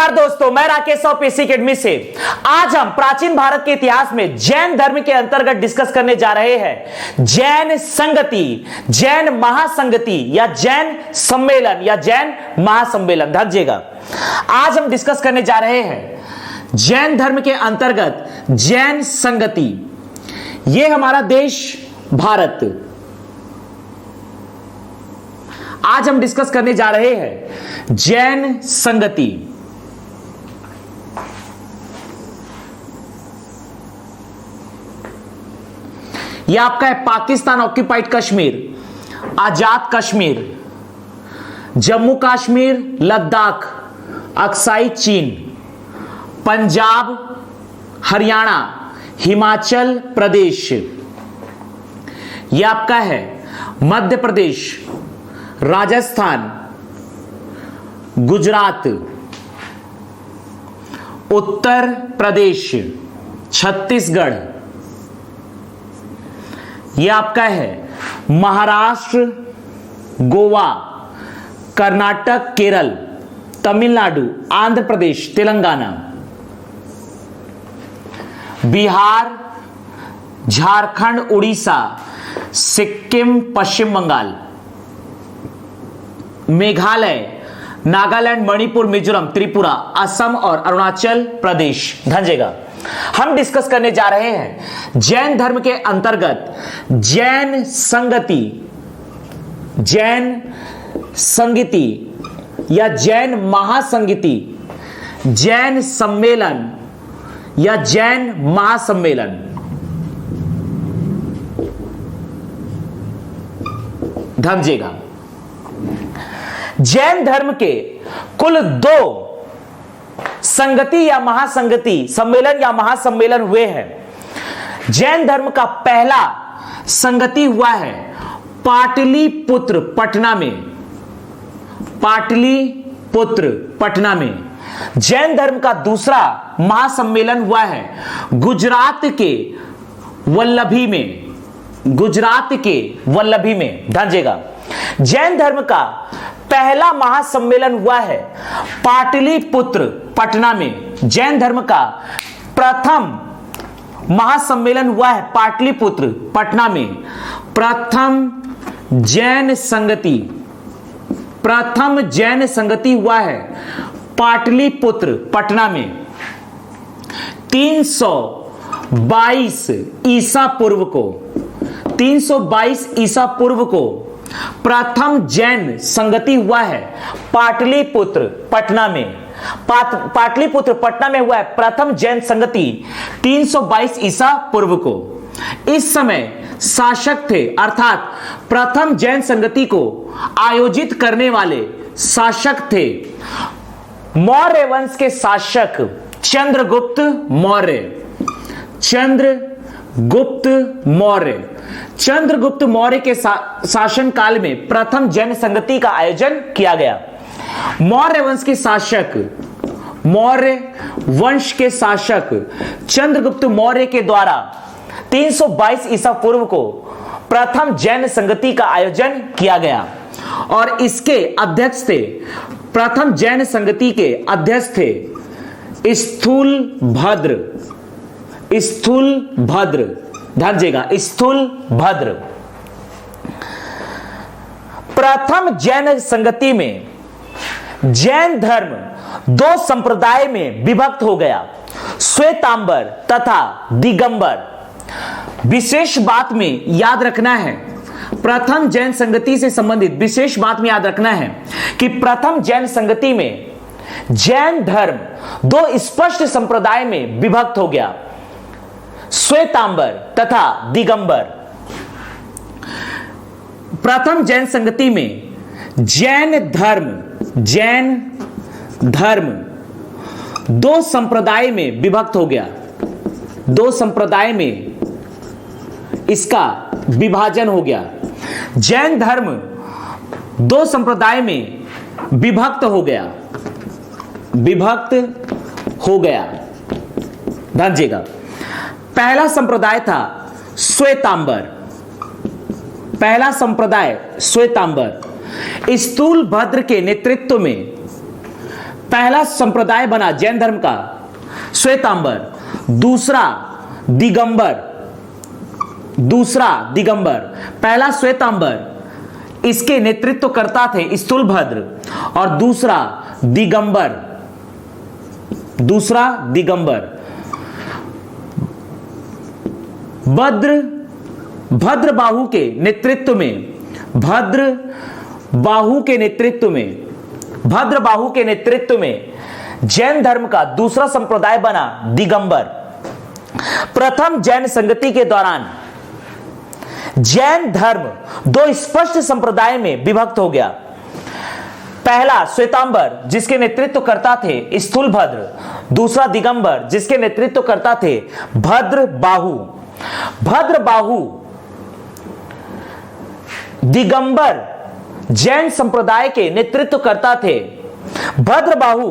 नमस्कार दोस्तों, मैं राकेश और पीसी अकेडमी से आज हम प्राचीन भारत के इतिहास में जैन धर्म के अंतर्गत डिस्कस करने जा रहे हैं जैन संगति, जैन महासंगति या जैन सम्मेलन या जैन महासम्मेलन। ध्यान, आज हम डिस्कस करने जा रहे हैं जैन धर्म के अंतर्गत जैन संगति। यह हमारा देश भारत। आज हम डिस्कस करने जा रहे हैं जैन संगति। यह आपका है पाकिस्तान ऑक्यूपाइड कश्मीर, आजाद कश्मीर, जम्मू कश्मीर, लद्दाख, अक्साई चीन, पंजाब, हरियाणा, हिमाचल प्रदेश। यह आपका है मध्य प्रदेश, राजस्थान, गुजरात, उत्तर प्रदेश, छत्तीसगढ़। यह आपका है महाराष्ट्र, गोवा, कर्नाटक, केरल, तमिलनाडु, आंध्र प्रदेश, तेलंगाना, बिहार, झारखंड, उड़ीसा, सिक्किम, पश्चिम बंगाल, मेघालय, नागालैंड, मणिपुर, मिजोरम, त्रिपुरा, असम और अरुणाचल प्रदेश। ध्यान, हम डिस्कस करने जा रहे हैं जैन धर्म के अंतर्गत जैन संगति, जैन संगति या जैन महासंगति, जैन सम्मेलन या जैन महासम्मेलन। ध्यान, जैन धर्म के कुल 2 संगति या महासंगति, सम्मेलन या महासम्मेलन हुए हैं। जैन धर्म का पहला संगति हुआ है पाटलिपुत्र पटना में, पाटलिपुत्र पटना में। जैन धर्म का दूसरा महासम्मेलन हुआ है गुजरात के वल्लभी में, गुजरात के वल्लभी में। ध्यान, जैन धर्म का पहला महासम्मेलन हुआ है पाटलिपुत्र पटना में। जैन धर्म का प्रथम महासम्मेलन हुआ है पाटलिपुत्र पटना में। प्रथम जैन संगति, प्रथम जैन संगति हुआ है पाटलिपुत्र पटना में 322 ईसा पूर्व को। 322 ईसा पूर्व को प्रथम जैन संगति हुआ है पाटलिपुत्र पटना में। पाटलिपुत्र पटना में हुआ है प्रथम जैन संगति 322 ईसा पूर्व को। इस समय शासक थे, अर्थात प्रथम जैन संगति को आयोजित करने वाले शासक थे मौर्य वंश के शासक चंद्रगुप्त मौर्य। चंद्रगुप्त मौर्य, चंद्रगुप्त मौर्य के शासन काल में प्रथम जैन संगति का आयोजन किया गया। मौर्य वंश के शासक, मौर्य वंश के शासक चंद्रगुप्त मौर्य के द्वारा 322 ईसा पूर्व को प्रथम जैन संगति का आयोजन किया गया और इसके अध्यक्ष थे, प्रथम जैन संगति के अध्यक्ष थे स्थूलभद्र। स्थूलभद्र, ध्यान दीजिएगा, स्थूलभद्र। प्रथम जैन संगति में जैन धर्म 2 संप्रदाय में विभक्त हो गया, श्वेतांबर तथा दिगंबर। विशेष बात में याद रखना है, प्रथम जैन संगति से संबंधित विशेष बात में याद रखना है कि प्रथम जैन संगति में जैन धर्म 2 स्पष्ट संप्रदाय में विभक्त हो गया, श्वेतांबर तथा दिगंबर। प्रथम जैन संगति में जैन धर्म 2 संप्रदाय में विभक्त हो गया, 2 संप्रदाय में इसका विभाजन हो गया। जैन धर्म 2 संप्रदाय में विभक्त हो गया, विभक्त हो गया। ध्यान दीजिएगा, पहला संप्रदाय था श्वेतांबर, पहला संप्रदाय श्वेतांबर। स्थूलभद्र के नेतृत्व में पहला संप्रदाय बना जैन धर्म का श्वेतांबर, दूसरा दिगंबर। पहला श्वेतांबर, इसके नेतृत्व करता थे स्थूलभद्र, और दूसरा दिगंबर। भद्रबाहु के नेतृत्व में जैन धर्म का दूसरा संप्रदाय बना दिगंबर। प्रथम जैन संगति के दौरान जैन धर्म दो स्पष्ट संप्रदाय में विभक्त हो गया। पहला श्वेतांबर, जिसके नेतृत्व करता थे स्थूलभद्र, दूसरा दिगंबर, जिसके नेतृत्व करता थे भद्रबाहु। दिगंबर जैन संप्रदाय के नेतृत्व करता थे। भद्रबाहु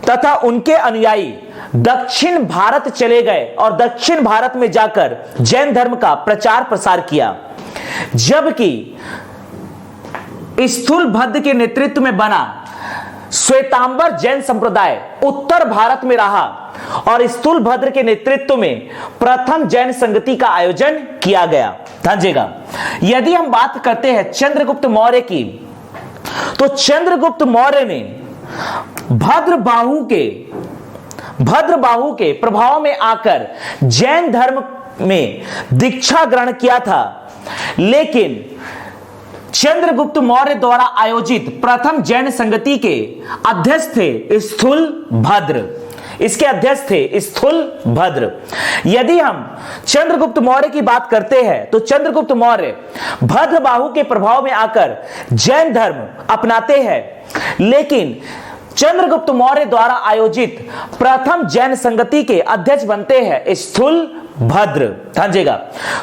तथा उनके अनुयायी दक्षिण भारत चले गए और दक्षिण भारत में जाकर जैन धर्म का प्रचार प्रसार किया, जबकि स्थूलभद्र के नेतृत्व में बना श्वेतांबर जैन संप्रदाय उत्तर भारत में रहा और स्थूलभद्र के नेतृत्व में प्रथम जैन संगति का आयोजन किया गया। समझिएगा, यदि हम बात करते हैं चंद्रगुप्त मौर्य की, तो चंद्रगुप्त मौर्य ने भद्रबाहु के प्रभाव में आकर जैन धर्म में दीक्षा ग्रहण किया था, लेकिन चंद्रगुप्त मौर्य द्वारा आयोजित प्रथम जैन संगति के अध्यक्ष थे स्थूलभद्र। इसके अध्यक्ष थे स्थूलभद्र। यदि हम चंद्रगुप्त मौर्य की बात करते हैं तो चंद्रगुप्त मौर्य भद्रबाहु के प्रभाव में आकर जैन धर्म अपनाते हैं, लेकिन चंद्रगुप्त मौर्य द्वारा आयोजित प्रथम जैन संगति के अध्यक्ष बनते हैं स्थूलभद्र। समझिएगा,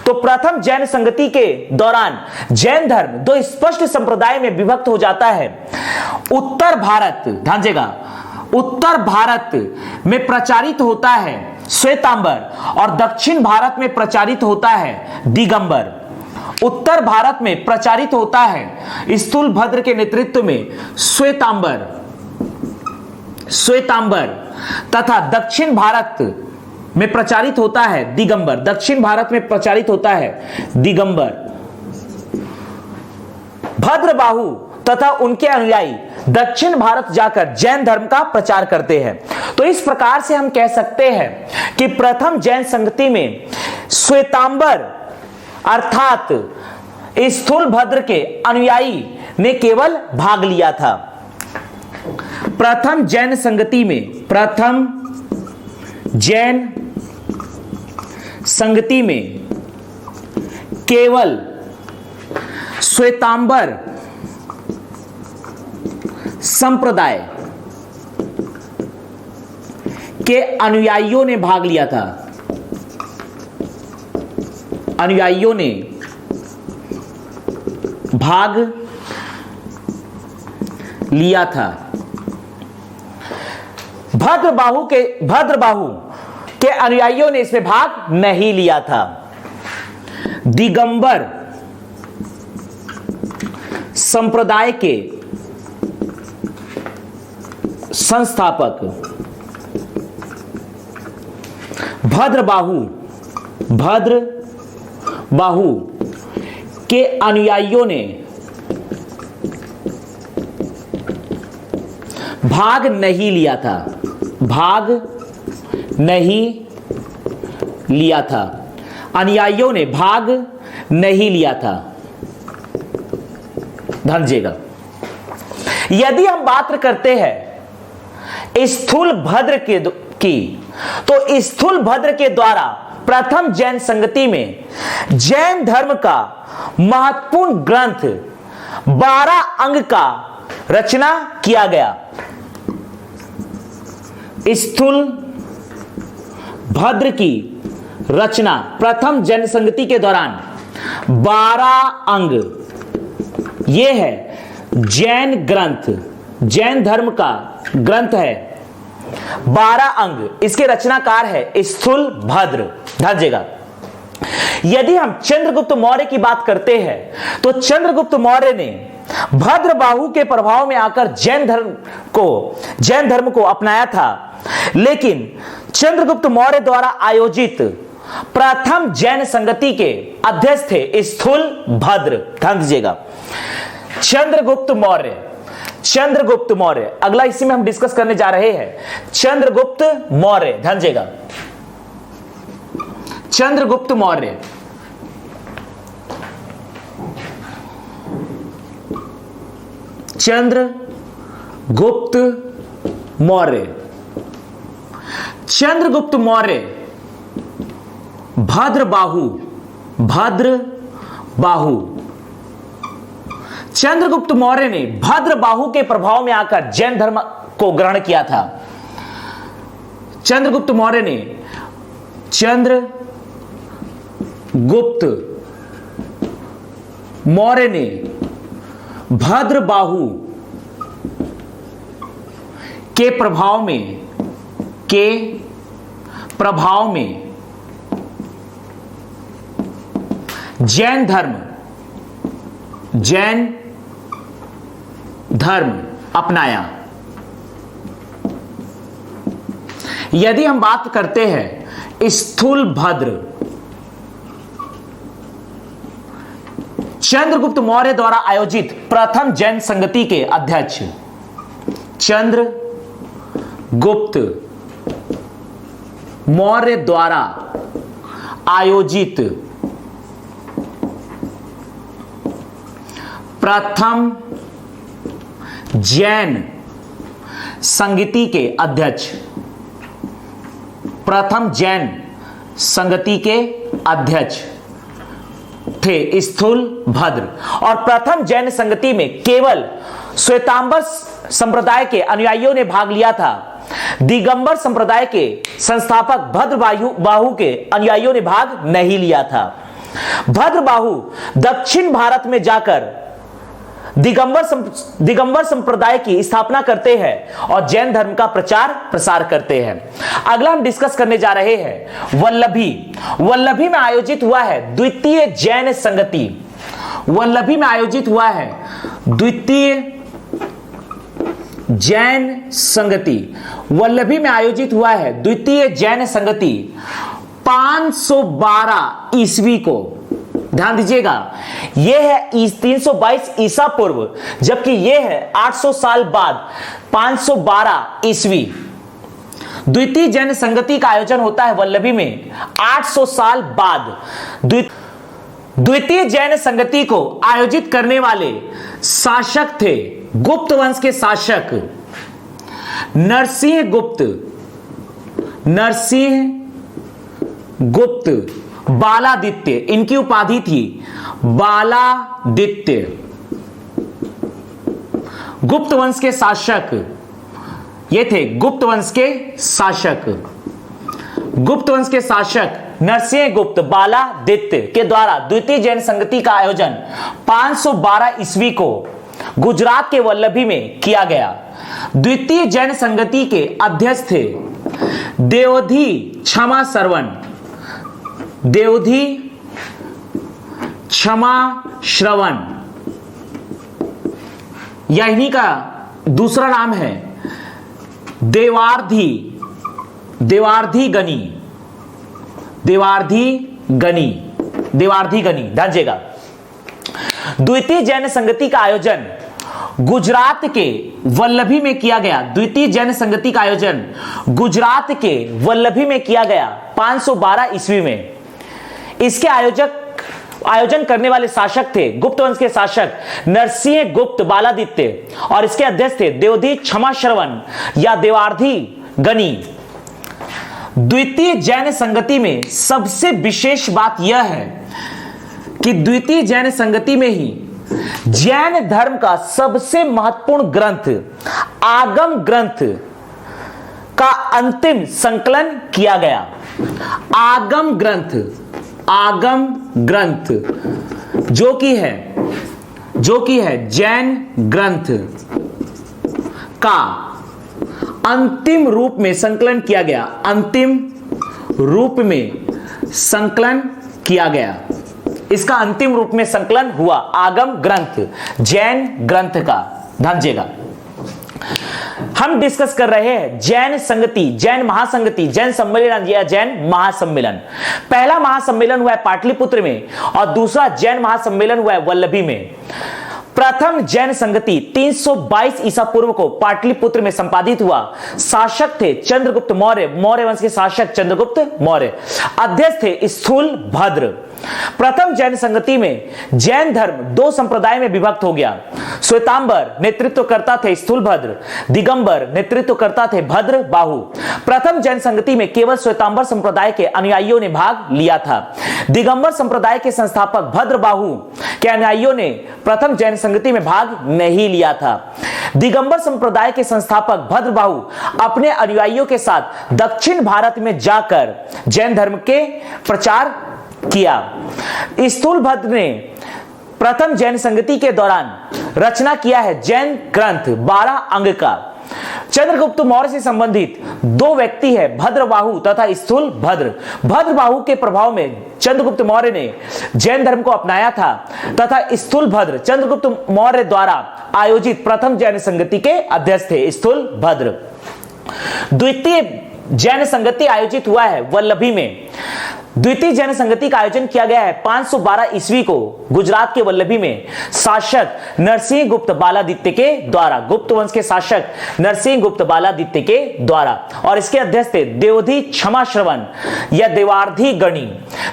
तो प्रथम जैन संगति के दौरान जैन धर्म दो स्पष्ट संप्रदाय में विभक्त हो जाता है। उत्तर भारत में प्रचारित होता है श्वेतांबर और दक्षिण भारत में प्रचारित होता है दिगंबर। उत्तर भारत में प्रचारित होता है स्थूलभद्र के नेतृत्व में श्वेतांबर तथा दक्षिण भारत में प्रचारित होता है दिगंबर। भद्रबाहु तथा उनके अनुयायी दक्षिण भारत जाकर जैन धर्म का प्रचार करते हैं। तो इस प्रकार से हम कह सकते हैं कि प्रथम जैन संगति में श्वेतांबर अर्थात स्थूलभद्र के अनुयायी ने केवल भाग लिया था। प्रथम जैन संगति में केवल श्वेतांबर संप्रदाय के अनुयायियों ने भाग लिया था। भद्रबाहु के अनुयायियों ने इसमें भाग नहीं लिया था। दिगंबर संप्रदाय के संस्थापक भद्रबाहु के अनुयायियों ने भाग नहीं लिया था। अनुयायियों ने भाग नहीं लिया था। समझिएगा, यदि हम बात करते हैं स्थूलभद्र की, तो स्थूलभद्र के द्वारा प्रथम जैन संगति में जैन धर्म का महत्वपूर्ण ग्रंथ 12 अंग का रचना किया गया। स्थूलभद्र की रचना प्रथम जैन संगति के दौरान 12 अंग, यह है जैन ग्रंथ, जैन धर्म का ग्रंथ है 12 अंग। इसके रचनाकार है स्थूलभद्र। समझिएगा, यदि हम चंद्रगुप्त मौर्य की बात करते हैं तो चंद्रगुप्त मौर्य ने भद्रबाहु के प्रभाव में आकर जैन धर्म को अपनाया था, लेकिन चंद्रगुप्त मौर्य द्वारा आयोजित प्रथम जैन संगति के अध्यक्ष थे स्थूल भद्र। ध्यान दीजिएगा, चंद्रगुप्त मौर्य अगला इसी में हम डिस्कस करने जा रहे हैं। चंद्रगुप्त मौर्य, ध्यान दीजिएगा, चंद्रगुप्त मौर्य चंद्रगुप्त मौर्य भद्रबाहु चंद्रगुप्त मौर्य ने भद्रबाहु के प्रभाव में आकर जैन धर्म को ग्रहण किया था। चंद्रगुप्त मौर्य ने भद्रबाहु के प्रभाव में जैन धर्म अपनाया। यदि हम बात करते हैं स्थूल भद्र, चंद्रगुप्त मौर्य द्वारा आयोजित प्रथम जैन संगति के अध्यक्ष, चंद्रगुप्त मौर्य द्वारा आयोजित प्रथम जैन संगति के अध्यक्ष, थे स्थूल भद्र। और प्रथम जैन संगति में केवल श्वेतांबर संप्रदाय के अनुयायियों ने भाग लिया था। दिगंबर संप्रदाय के संस्थापक भद्रबाहु के अनुयायियों ने भाग नहीं लिया था। भद्रबाहु दक्षिण भारत में जाकर दिगंबर संप्रदाय की स्थापना करते हैं और जैन धर्म का प्रचार प्रसार करते हैं। अगला हम डिस्कस करने जा रहे हैं वल्लभी में आयोजित हुआ है द्वितीय जैन संगति। वल्लभी में आयोजित हुआ है द्वितीय जैन संगति 512 ईस्वी को। ध्यान दीजिएगा, यह है 322 ईसा पूर्व, जबकि यह है 800 साल बाद 512 ईस्वी। द्वितीय जैन संगति का आयोजन होता है वल्लभी में 800 साल बाद। द्वितीय जैन संगति को आयोजित करने वाले शासक थे गुप्त वंश के शासक नरसिंह गुप्त बालादित्य। इनकी उपाधि थी बालादित्य। गुप्त वंश के शासक ये थे, गुप्त वंश के शासक नरसिंह गुप्त बालादित्य के द्वारा द्वितीय जैन संगति का आयोजन 512 ईस्वी को गुजरात के वल्लभी में किया गया। द्वितीय जैन संगति के अध्यक्ष थे देवधी क्षमा श्रवण, या इन्हीं का दूसरा नाम है देवार्धी गनी। ध्यान। द्वितीय जैन संगति का आयोजन गुजरात के वल्लभी में किया गया। द्वितीय जैन संगति का आयोजन गुजरात के वल्लभी में किया गया 512 ईस्वी में। इसके आयोजन करने वाले शासक थे गुप्त वंश के शासक नरसिंह गुप्त बालादित्य और इसके अध्यक्ष थे देवधी क्षमा श्रवण या देवार्धी गनी। द्वितीय जैन संगति में सबसे विशेष बात यह है कि द्वितीय जैन संगति में ही जैन धर्म का सबसे महत्वपूर्ण ग्रंथ आगम ग्रंथ का अंतिम संकलन किया गया। आगम ग्रंथ जो कि है जैन ग्रंथ का अंतिम रूप में संकलन किया गया। इसका अंतिम रूप में संकलन हुआ आगम ग्रंथ, जैन ग्रंथ का। ध्यान दीजिएगा, हम डिस्कस कर रहे हैं जैन संगति, जैन महासंगति, जैन सम्मेलन या जैन महासम्मेलन। पहला महासम्मेलन हुआ है पाटलिपुत्र में और दूसरा जैन महासम्मेलन हुआ है वल्लभी में। प्रथम जैन संगति 322 ईसा पूर्व को पाटलिपुत्र में संपादित हुआ। शासक थे चंद्रगुप्त मौर्य, मौर्य वंश के शासक चंद्रगुप्त मौर्य। अध्यक्ष थे स्थूल भद्र। प्रथम जैन संगति में जैन धर्म दो संप्रदाय में विभक्त हो गया। श्वेतांबर नेतृत्व करता थे स्थूल भद्र, दिगंबर नेतृत्व करता थे भद्र बाहु। प्रथम जैन संगति में केवल श्वेतांबर संप्रदाय के अनुयायियों ने भाग लिया था। दिगंबर संप्रदाय के संस्थापक भद्र बाहु के अनुयायियों ने प्रथम जैन संगति में भाग नहीं लिया था। दिगंबर संप्रदाय के संस्थापक भद्र बाहु अपने अनुयायियों के साथ दक्षिण भारत में जाकर जैन धर्म के प्रचार किया। स्थूल भद्र ने प्रथम जैन संगति के दौरान रचना किया है जैन ग्रंथ 12 अंग का। चंद्रगुप्त मौर्य से संबंधित दो व्यक्ति है भद्रबाहु तथा स्थूल भद्र। भद्रबाहु के प्रभाव में चंद्रगुप्त मौर्य ने जैन धर्म को अपनाया था तथा स्थूल भद्र चंद्रगुप्त मौर्य द्वारा आयोजित प्रथम जैन संगति के अध्यक्ष थे। स्थूल भद्र। द्वितीय जैन संगति आयोजित हुआ है वल्लभी में। द्वितीय जैन संगति का आयोजन किया गया है 512 ईस्वी को गुजरात के वल्लभी में शासक नरसिंह गुप्त बालादित्य के द्वारा। गुप्त वंश के शासक नरसिंह गुप्त बालादित्य के द्वारा और इसके अध्यक्ष थे देवधी क्षमा श्रवण या देवार्धी गणी।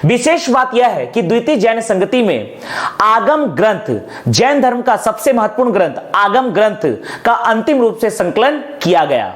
विशेष बात यह है कि द्वितीय जैन संगति में आगम ग्रंथ, जैन धर्म का सबसे महत्वपूर्ण ग्रंथ आगम ग्रंथ का अंतिम रूप से संकलन किया गया।